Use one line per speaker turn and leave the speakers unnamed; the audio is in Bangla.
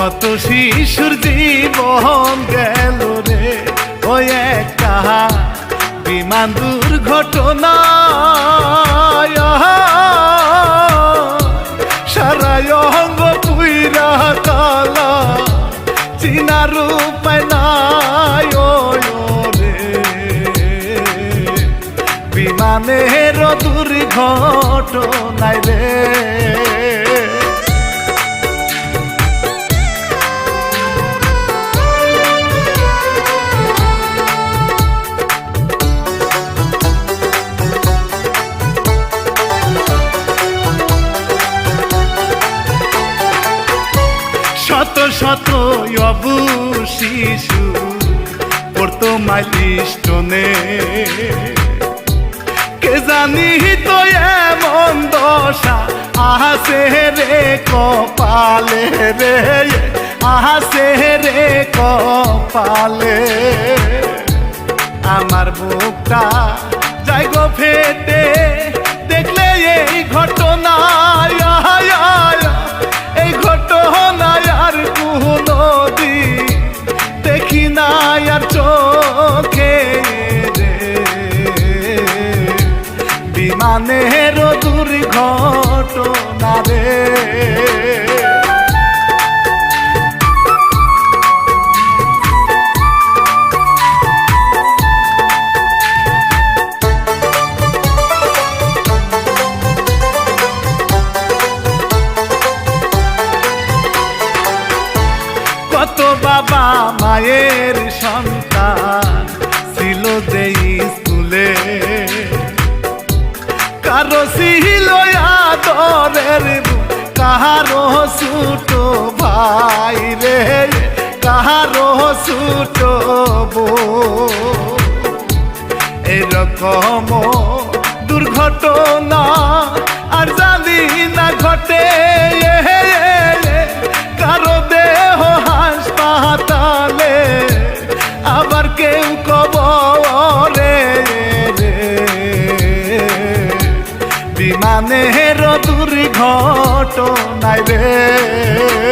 কত শিশুর জীবন গেল রে ওই একটা বিমান দুর্ঘটনা সারায় অঙ্গ পুইরা কালা চিনার উপায় নাই রে বিমানের দুর্ঘটনায় রে শত শত অবু শিশু পড়তো মাইলস্টোনে কে জানি তো এমন দশা আহাসে রে কপালে রে আহাসে রে কপালে আমার বুকটা যাই গো ফেটে দেখলে এই ঘটনা এই ঘটনা আর কোনদিন দেখি না আর চোখে রে বিমানের দুর্ঘটনা রে কত বাবা মায়ের সন্তান ছিল যে স্কুলে কারো ছিল আদরের কাহারো ছোট ভাই রে কাহারো ছোট এরকম দুর্ঘটনা আর জানি না ঘটে কারো দেহ হাসপাতালে আবার কেউ কবরে রে বিমানের দুর্ঘটনায় রে